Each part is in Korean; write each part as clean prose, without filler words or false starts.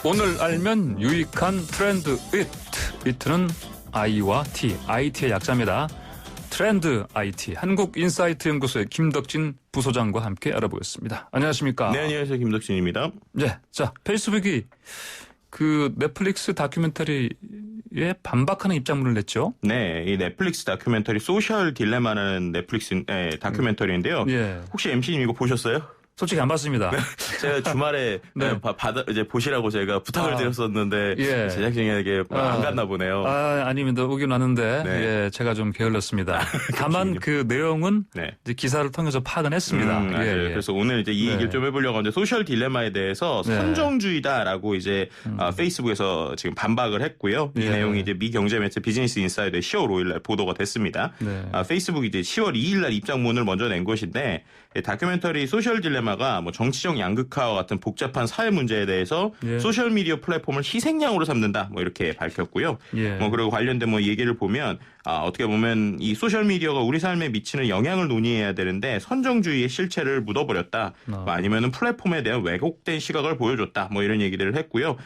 오늘 알면 유익한 트렌드 이트는 I와 T, IT의 약자입니다. 트렌드 IT, 한국인사이트연구소의 김덕진 부소장과 함께 알아보겠습니다. 안녕하십니까? 네, 안녕하세요. 김덕진입니다. 네, 자, 페이스북이 그 넷플릭스 다큐멘터리에 반박하는 입장문을 냈죠? 네, 이 넷플릭스 다큐멘터리 소셜 딜레마라는 넷플릭스 다큐멘터리인데요. 예. 혹시 MC님 이거 보셨어요? 솔직히 안 봤습니다. 제가 주말에 네. 이제 보시라고 제가 부탁을 드렸었는데 예. 제작진에게 안 갔나 보네요. 아닙니다. 오긴 왔는데 네. 예, 제가 좀 게을렀습니다. 다만 그 내용은 네. 이제 기사를 통해서 파악은 했습니다. 맞아요. 예. 그래서 오늘 이제 이 얘기를 네. 좀 해보려고 하는데 소셜 딜레마에 대해서 네. 선정주의다라고 이제 페이스북에서 지금 반박을 했고요. 이 예. 내용이 이제 미 경제 매체 비즈니스 인사이드에 10월 5일날 보도가 됐습니다. 네. 페이스북이 이제 10월 2일날 입장문을 먼저 낸 것인데 다큐멘터리 소셜 딜레마가 뭐 정치적 양극화와 같은 복잡한 사회 문제에 대해서 예. 소셜 미디어 플랫폼을 희생양으로 삼는다. 뭐 이렇게 밝혔고요. 예. 뭐 그리고 관련된 뭐 얘기를 보면 어떻게 보면 이 소셜 미디어가 우리 삶에 미치는 영향을 논의해야 되는데 선정주의의 실체를 묻어버렸다. 뭐 아니면은 플랫폼에 대한 왜곡된 시각을 보여줬다. 뭐 이런 얘기들을 했고요.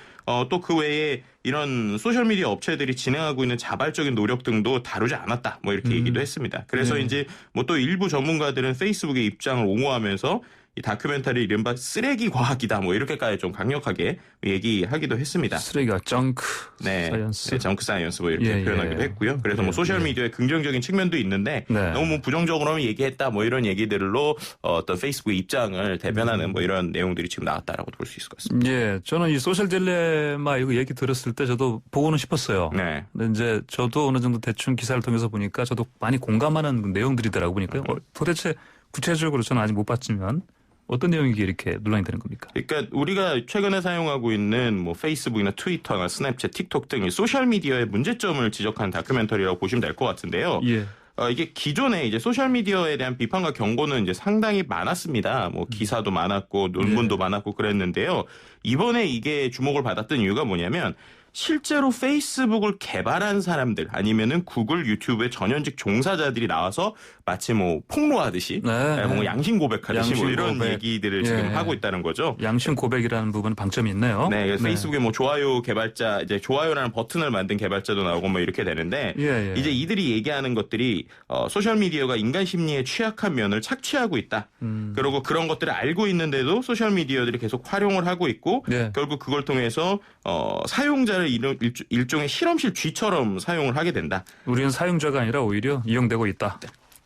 또 그 외에 이런 소셜미디어 업체들이 진행하고 있는 자발적인 노력 등도 다루지 않았다. 뭐 이렇게 얘기도 했습니다. 그래서 네. 이제 뭐 또 일부 전문가들은 페이스북의 입장을 옹호하면서 이 다큐멘터리 이른바 쓰레기 과학이다. 뭐 이렇게까지 좀 강력하게 얘기하기도 했습니다. 쓰레기가 정크 사이언스. 네, 정크 사이언스 뭐 이렇게 예, 표현하기도 예. 했고요. 그래서 뭐 소셜 미디어의 긍정적인 측면도 있는데 네. 너무 부정적으로만 얘기했다. 뭐 이런 얘기들로 어떤 페이스북의 입장을 대변하는 뭐 이런 내용들이 지금 나왔다라고 볼 수 있을 것 같습니다. 예, 저는 이 소셜 딜레마 이거 얘기 들었을 때 저도 보고는 싶었어요. 네. 근데 이제 저도 어느 정도 대충 기사를 통해서 보니까 저도 많이 공감하는 내용들이더라고 보니까 도대체 구체적으로 저는 아직 못 봤지만 어떤 내용이 이렇게 논란이 되는 겁니까? 그러니까 우리가 최근에 사용하고 있는 뭐 페이스북이나 트위터나 스냅챗, 틱톡 등 소셜 미디어의 문제점을 지적한 다큐멘터리라고 보시면 될 것 같은데요. 예. 이게 기존에 이제 소셜 미디어에 대한 비판과 경고는 이제 상당히 많았습니다. 뭐 기사도 많았고 논문도 많았고 그랬는데요. 이번에 이게 주목을 받았던 이유가 뭐냐면 실제로 페이스북을 개발한 사람들 아니면은 구글, 유튜브의 전현직 종사자들이 나와서 마치 뭐 폭로하듯이 네. 뭐 양심 고백하듯이 뭐 양심 이런 고백. 얘기들을 예. 지금 하고 있다는 거죠. 양심 고백이라는 부분 방점이 있네요. 네, 그래서 페이스북에 뭐 좋아요 개발자, 이제 좋아요라는 버튼을 만든 개발자도 나오고 뭐 이렇게 되는데 예. 이제 이들이 얘기하는 것들이 소셜 미디어가 인간 심리에 취약한 면을 착취하고 있다. 그리고 그런 것들을 알고 있는데도 소셜 미디어들이 계속 활용을 하고 있고 예. 결국 그걸 통해서 사용자를 일종의 실험실 쥐처럼 사용을 하게 된다. 우리는 사용자가 아니라 오히려 이용되고 있다.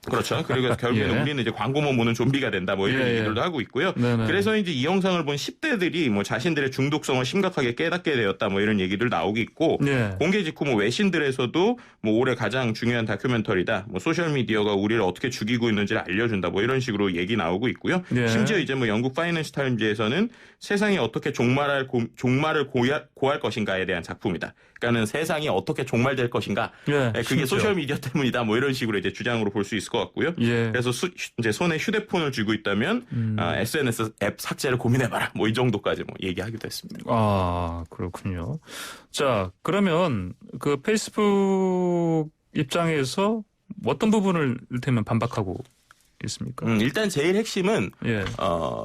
그렇죠. 그리고 결국에는 예. 우리는 이제 광고만 보는 좀비가 된다. 뭐 이런 예. 얘기들도 하고 있고요. 네네. 그래서 이제 이 영상을 본 10대들이 뭐 자신들의 중독성을 심각하게 깨닫게 되었다. 뭐 이런 얘기들 나오고 있고 예. 공개 직후 뭐 외신들에서도 뭐 올해 가장 중요한 다큐멘터리다. 뭐 소셜 미디어가 우리를 어떻게 죽이고 있는지를 알려준다. 뭐 이런 식으로 얘기 나오고 있고요. 예. 심지어 이제 뭐 영국 파이낸스 타임즈에서는 세상이 어떻게 종말을 고할 것인가에 대한 작품이다. 그러니까는 세상이 어떻게 종말될 것인가. 예. 그게 심지어. 소셜 미디어 때문이다. 뭐 이런 식으로 이제 주장으로 볼 수 있을 것 같고요. 예. 그래서 이제 손에 휴대폰을 쥐고 있다면 SNS 앱 삭제를 고민해봐라. 뭐 이 정도까지 뭐 얘기하기도 했습니다. 아, 그렇군요. 자, 그러면 그 페이스북 입장에서 어떤 부분을 일테면 반박하고 있습니까? 일단 제일 핵심은 예.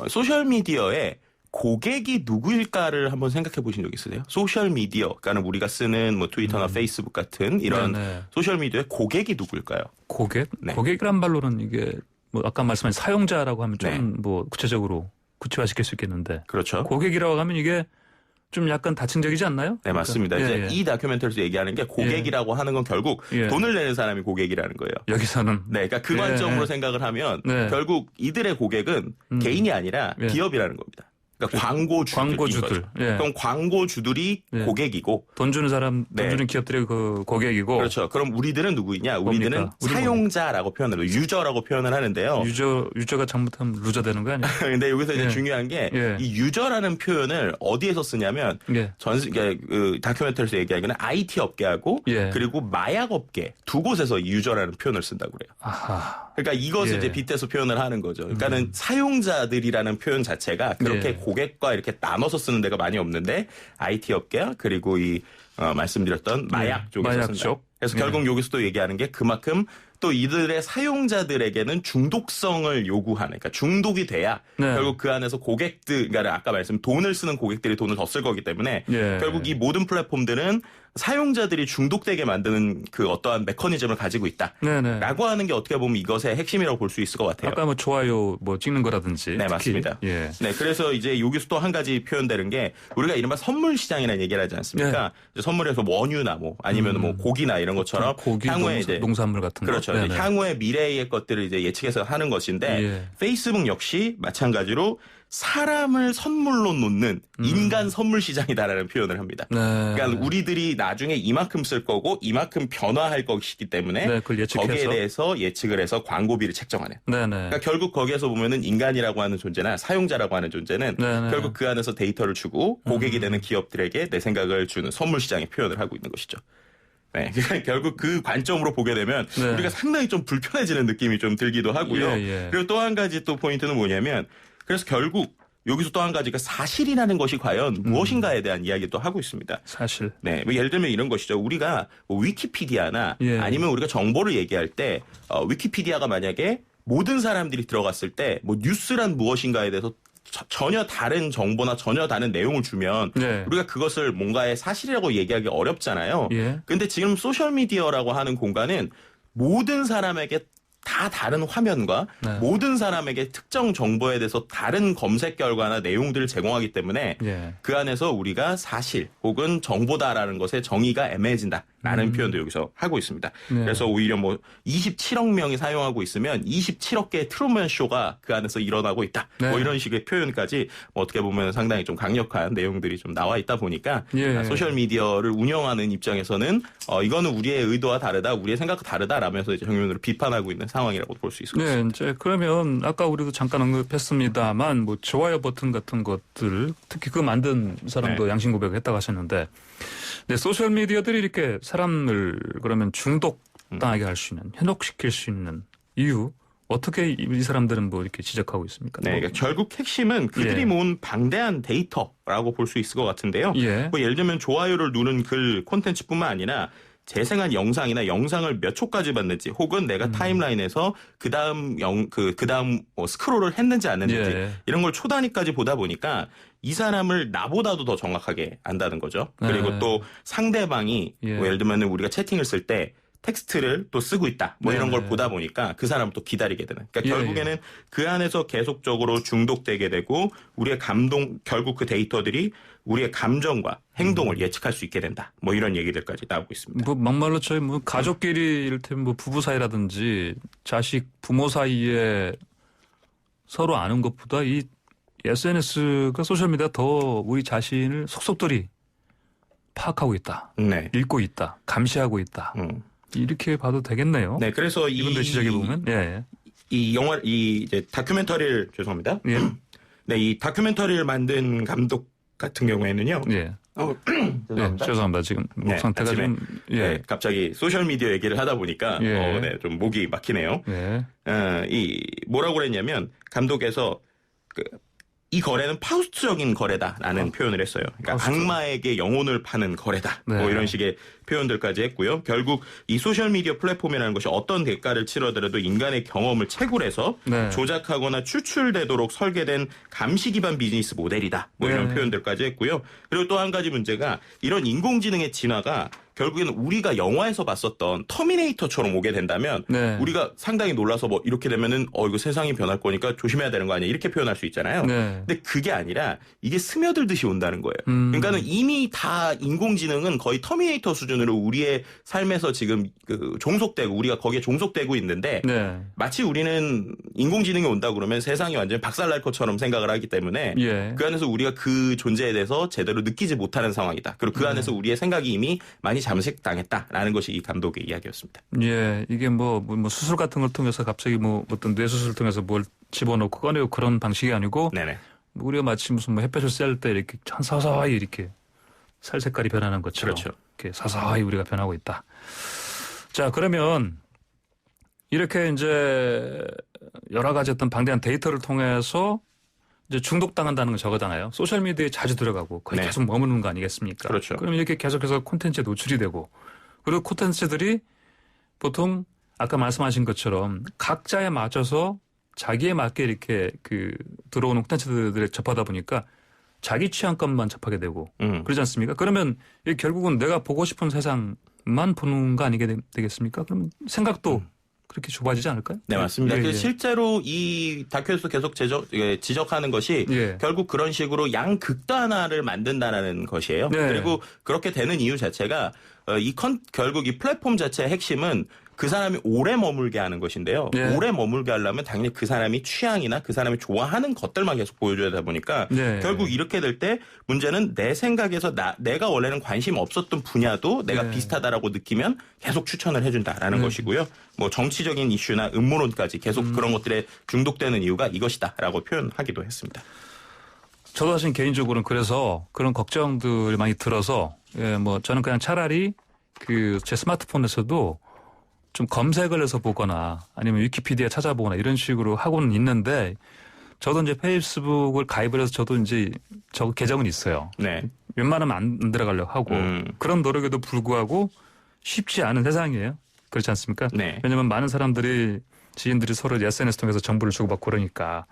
소셜 미디어에 고객이 누구일까를 한번 생각해 보신 적 있으세요? 소셜 미디어, 그러니까 우리가 쓰는 뭐 트위터나 페이스북 같은 이런 네네. 소셜 미디어의 고객이 누구일까요? 고객? 네. 고객이란 말로는 이게 뭐 아까 말씀하신 사용자라고 하면 좀 네. 뭐 구체적으로 구체화시킬 수 있겠는데 그렇죠. 고객이라고 하면 이게 좀 약간 다층적이지 않나요? 네, 맞습니다. 그러니까, 이제 예. 이 다큐멘터리에서 얘기하는 게 고객이라고 하는 건 결국 예. 돈을 내는 사람이 고객이라는 거예요. 여기서는 네, 그러니까 그 예. 관점으로 생각을 하면 네. 결국 이들의 고객은 개인이 아니라 예. 기업이라는 겁니다. 그러니까 광고주들. 예. 그럼 광고주들이 예. 고객이고 돈 주는 사람, 돈 네. 주는 기업들의 그 고객이고 그렇죠. 그럼 우리들은 누구이냐? 우리들은 뭡니까? 우리 사용자라고 표현을 해요. 유저라고 표현을 하는데요. 유저가 잘못하면 루저 되는 거 아니야? 근데 여기서 이제 예. 중요한 게 예. 이 유저라는 표현을 어디에서 쓰냐면 예. 그 다큐멘터리에서 얘기하기는 IT 업계하고 예. 그리고 마약 업계 두 곳에서 유저라는 표현을 쓴다고 그래요. 아하. 그러니까 이것을 예. 이제 빗대서 표현을 하는 거죠. 그러니까는 사용자들이라는 표현 자체가 그렇게 예. 고객과 이렇게 나눠서 쓰는 데가 많이 없는데 IT 업계야 그리고 이 말씀드렸던 마약 쪽에서 마약 쓴다. 쪽. 그래서 네. 결국 여기서 또 얘기하는 게 그만큼 또 이들의 사용자들에게는 중독성을 요구하는, 그러니까 중독이 돼야 네. 결국 그 안에서 고객들, 그러니까 아까 말씀 돈을 쓰는 고객들이 돈을 더 쓸 거기 때문에 예. 결국 이 모든 플랫폼들은 사용자들이 중독되게 만드는 그 어떠한 메커니즘을 가지고 있다. 네네. 라고 하는 게 어떻게 보면 이것의 핵심이라고 볼 수 있을 것 같아요. 아까 뭐 좋아요 뭐 찍는 거라든지. 네, 특히. 맞습니다. 예. 네, 그래서 이제 여기서 또 한 가지 표현되는 게 우리가 이른바 선물 시장이라는 얘기를 하지 않습니까? 이제 선물에서 뭐 원유나 뭐 아니면 뭐 고기나 이런 것처럼 고기, 향후에 이제 농산물 같은 거. 그렇죠. 네네. 향후의 미래의 것들을 이제 예측해서 하는 것인데 예. 페이스북 역시 마찬가지로 사람을 선물로 놓는 인간 선물 시장이다라는 표현을 합니다. 네. 그러니까 우리들이 나중에 이만큼 쓸 거고 이만큼 변화할 것이기 때문에 네, 그걸 예측해서. 거기에 대해서 예측을 해서 광고비를 책정하는. 네네. 그러니까 결국 거기에서 보면은 인간이라고 하는 존재나 사용자라고 하는 존재는 네네. 결국 그 안에서 데이터를 주고 고객이 되는 기업들에게 내 생각을 주는 선물 시장의 표현을 하고 있는 것이죠. 네, 그러니까 결국 그 관점으로 보게 되면 네. 우리가 상당히 좀 불편해지는 느낌이 좀 들기도 하고요. 예, 예. 그리고 또 한 가지 또 포인트는 뭐냐면 그래서 결국 여기서 또 한 가지가 사실이라는 것이 과연 무엇인가에 대한 이야기도 하고 있습니다. 사실. 네, 뭐 예를 들면 이런 것이죠. 우리가 뭐 위키피디아나 예. 아니면 우리가 정보를 얘기할 때 위키피디아가 만약에 모든 사람들이 들어갔을 때 뭐 뉴스란 무엇인가에 대해서 전혀 다른 정보나 전혀 다른 내용을 주면 네. 우리가 그것을 뭔가의 사실이라고 얘기하기 어렵잖아요. 예. 근데 지금 소셜미디어라고 하는 공간은 모든 사람에게 다 다른 화면과 네. 모든 사람에게 특정 정보에 대해서 다른 검색 결과나 내용들을 제공하기 때문에 예. 그 안에서 우리가 사실 혹은 정보다라는 것의 정의가 애매해진다라는 표현도 여기서 하고 있습니다. 네. 그래서 오히려 뭐 27억 명이 사용하고 있으면 27억 개의 트루먼 쇼가 그 안에서 일어나고 있다. 네. 뭐 이런 식의 표현까지 뭐 어떻게 보면 상당히 좀 강력한 내용들이 좀 나와 있다 보니까 예. 소셜 미디어를 운영하는 입장에서는 이거는 우리의 의도와 다르다, 우리의 생각과 다르다라면서 이제 정면으로 비판하고 있는 상황이라고 볼 수 있을 것 같습니다. 네, 이제 그러면 아까 우리도 잠깐 언급했습니다만 뭐 좋아요 버튼 같은 것들 특히 그 만든 사람도 네. 양심 고백을 했다고 하셨는데 네, 소셜 미디어들이 이렇게 사람을 그러면 중독당하게 할 수 있는 현혹시킬 수 있는 이유 어떻게 이 사람들은 뭐 이렇게 지적하고 있습니까? 네, 그러니까 결국 핵심은 그들이 예. 모은 방대한 데이터라고 볼 수 있을 것 같은데요. 예. 뭐 예를 들면 좋아요를 누른 글 콘텐츠뿐만 아니라 재생한 영상이나 영상을 몇 초까지 봤는지 혹은 내가 타임라인에서 그다음 그다음 스크롤을 했는지 안 했는지 예. 이런 걸 초단위까지 보다 보니까 이 사람을 나보다도 더 정확하게 안다는 거죠. 그리고 네. 또 상대방이 예. 뭐 예를 들면 우리가 채팅을 쓸 때 텍스트를 또 쓰고 있다. 뭐 이런 걸 네. 보다 보니까 그 사람을 또 기다리게 되는. 그러니까 예, 결국에는 그 안에서 계속적으로 중독되게 되고 우리의 결국 그 데이터들이 우리의 감정과 행동을 예측할 수 있게 된다. 뭐 이런 얘기들까지 나오고 있습니다. 뭐 막말로 저희 뭐 가족끼리 이를테면 뭐 부부 사이라든지 자식 부모 사이에 서로 아는 것보다 이 SNS가 소셜미디어가 더 우리 자신을 속속들이 파악하고 있다. 네. 읽고 있다. 감시하고 있다. 이렇게 봐도 되겠네요. 네, 그래서 이분들 지적해 보면 예. 이제 다큐멘터리를 죄송합니다. 예. 네, 이 다큐멘터리를 만든 감독 같은 경우에는요. 예. 죄송합니다. 예, 죄송합니다. 지금 목 네, 상태가 아침에, 좀 예. 네, 갑자기 소셜 미디어 얘기를 하다 보니까 예. 네, 좀 목이 막히네요. 예. 뭐라고 그랬냐면 감독에서 이 거래는 파우스트적인 거래다라는 표현을 했어요. 그러니까 파우스트. 악마에게 영혼을 파는 거래다. 네. 뭐 이런 식의 표현들까지 했고요. 결국 이 소셜미디어 플랫폼이라는 것이 어떤 대가를 치르더라도 인간의 경험을 채굴해서 네. 조작하거나 추출되도록 설계된 감시 기반 비즈니스 모델이다. 뭐 이런 네. 표현들까지 했고요. 그리고 또 한 가지 문제가 이런 인공지능의 진화가 결국에는 우리가 영화에서 봤었던 터미네이터처럼 오게 된다면 네. 우리가 상당히 놀라서 뭐 이렇게 되면은 이거 세상이 변할 거니까 조심해야 되는 거 아니야 이렇게 표현할 수 있잖아요. 네. 근데 그게 아니라 이게 스며들듯이 온다는 거예요. 그러니까는 이미 다 인공지능은 거의 터미네이터 수준으로 우리의 삶에서 지금 종속되고 우리가 거기에 종속되고 있는데 네. 마치 우리는 인공지능이 온다 그러면 세상이 완전히 박살날 것처럼 생각을 하기 때문에 예. 그 안에서 우리가 그 존재에 대해서 제대로 느끼지 못하는 상황이다. 그리고 그 안에서 우리의 생각이 이미 많이 잠식당했다라는 것이 이 감독의 이야기였습니다. 예, 이게 뭐 수술 같은 걸 통해서 갑자기 뭐 어떤 뇌수술을 통해서 뭘 집어넣고 꺼내고 그런 방식이 아니고 네네. 우리가 마치 무슨 뭐 햇볕을 쬐을 때 이렇게 서서히 이렇게 살 색깔이 변하는 것처럼 그렇죠. 이렇게 서서히 우리가 변하고 있다. 자, 그러면 이렇게 이제 여러 가지 어떤 방대한 데이터를 통해서 이제 중독당한다는 건 저거잖아요. 소셜미디어에 자주 들어가고 거기 네. 계속 머무는 거 아니겠습니까? 그렇죠. 그럼 이렇게 계속해서 콘텐츠에 노출이 되고 그리고 콘텐츠들이 보통 아까 말씀하신 것처럼 각자에 맞춰서 자기에 맞게 이렇게 그 들어오는 콘텐츠들에 접하다 보니까 자기 취향감만 접하게 되고 그러지 않습니까? 그러면 이게 결국은 내가 보고 싶은 세상만 보는 거 아니게 되겠습니까? 그럼 생각도 그렇게 좁아지지 않을까요? 네, 맞습니다. 예, 예. 실제로 이 다큐에서 계속 지적하는 것이 예. 결국 그런 식으로 양극단화를 만든다라는 것이에요. 네. 그리고 그렇게 되는 이유 자체가 결국 이 플랫폼 자체의 핵심은 그 사람이 오래 머물게 하는 것인데요. 네. 오래 머물게 하려면 당연히 그 사람이 취향이나 그 사람이 좋아하는 것들만 계속 보여줘야 되다 보니까 네. 결국 이렇게 될 때 문제는 내 생각에서 내가 원래는 관심 없었던 분야도 내가 네. 비슷하다라고 느끼면 계속 추천을 해준다라는 것이고요. 뭐 정치적인 이슈나 음모론까지 계속 그런 것들에 중독되는 이유가 이것이다라고 표현하기도 했습니다. 저도 사실 개인적으로는 그래서 그런 걱정들이 많이 들어서 뭐 저는 그냥 차라리 그 제 스마트폰에서도 좀 검색을 해서 보거나 아니면 위키피디아 찾아보거나 이런 식으로 하고는 있는데 저도 이제 페이스북을 가입을 해서 저도 이제 저 계정은 있어요. 네. 웬만하면 안 들어가려고 하고 그런 노력에도 불구하고 쉽지 않은 세상이에요. 그렇지 않습니까? 네. 왜냐하면 많은 사람들이 지인들이 서로 SNS 통해서 정보를 주고받고 그러니까.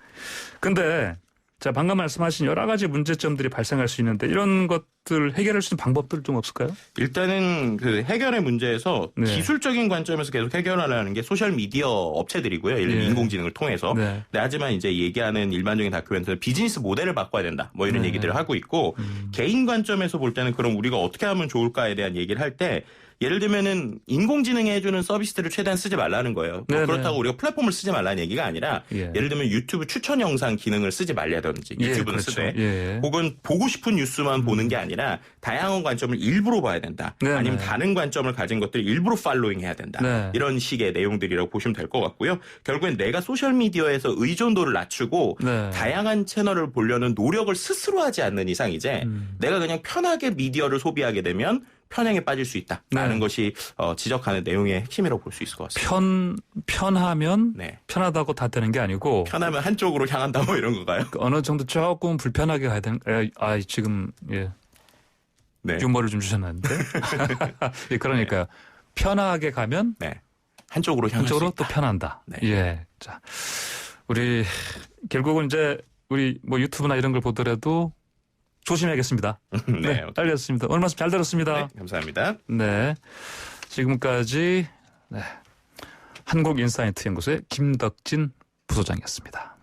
근데 자 방금 말씀하신 여러 가지 문제점들이 발생할 수 있는데 이런 것들 해결할 수 있는 방법들 좀 없을까요? 일단은 그 해결의 문제에서 네. 기술적인 관점에서 계속 해결하려는 게 소셜 미디어 업체들이고요. 예를 들면 예. 인공지능을 통해서. 네. 네, 하지만 이제 얘기하는 일반적인 다큐멘터는 비즈니스 모델을 바꿔야 된다. 뭐 이런 네. 얘기들을 하고 있고 개인 관점에서 볼 때는 그럼 우리가 어떻게 하면 좋을까에 대한 얘기를 할 때 예를 들면은 인공지능이 해주는 서비스들을 최대한 쓰지 말라는 거예요. 네네. 그렇다고 우리가 플랫폼을 쓰지 말라는 얘기가 아니라 예. 예를 들면 유튜브 추천 영상 기능을 쓰지 말라든지 예, 유튜브는 그렇죠. 쓰되 예. 혹은 보고 싶은 뉴스만 보는 게 아니라 다양한 관점을 일부러 봐야 된다. 네네. 아니면 다른 관점을 가진 것들을 일부러 팔로잉 해야 된다. 네. 이런 식의 내용들이라고 보시면 될 것 같고요. 결국엔 내가 소셜미디어에서 의존도를 낮추고 네. 다양한 채널을 보려는 노력을 스스로 하지 않는 이상 이제 내가 그냥 편하게 미디어를 소비하게 되면 편향에 빠질 수 있다라는 네. 것이 지적하는 내용의 핵심이라고 볼 수 있을 것 같습니다. 편하면 네. 편하다고 다 되는 게 아니고 편하면 한쪽으로 향한다 뭐 이런 건가요? 어느 정도 조금 불편하게 가야 되는. 지금 예. 네. 유머를 좀 주셨는데. 예, 그러니까 편하게 가면 네. 한쪽으로 향할 수 한쪽으로 있다. 또 편한다. 네. 예. 자, 우리 결국은 이제 우리 뭐 유튜브나 이런 걸 보더라도 조심해야겠습니다. 네. 알겠습니다. 오늘 말씀 잘 들었습니다. 네, 감사합니다. 네. 지금까지 한국인사이트 연구소의 김덕진 부소장이었습니다.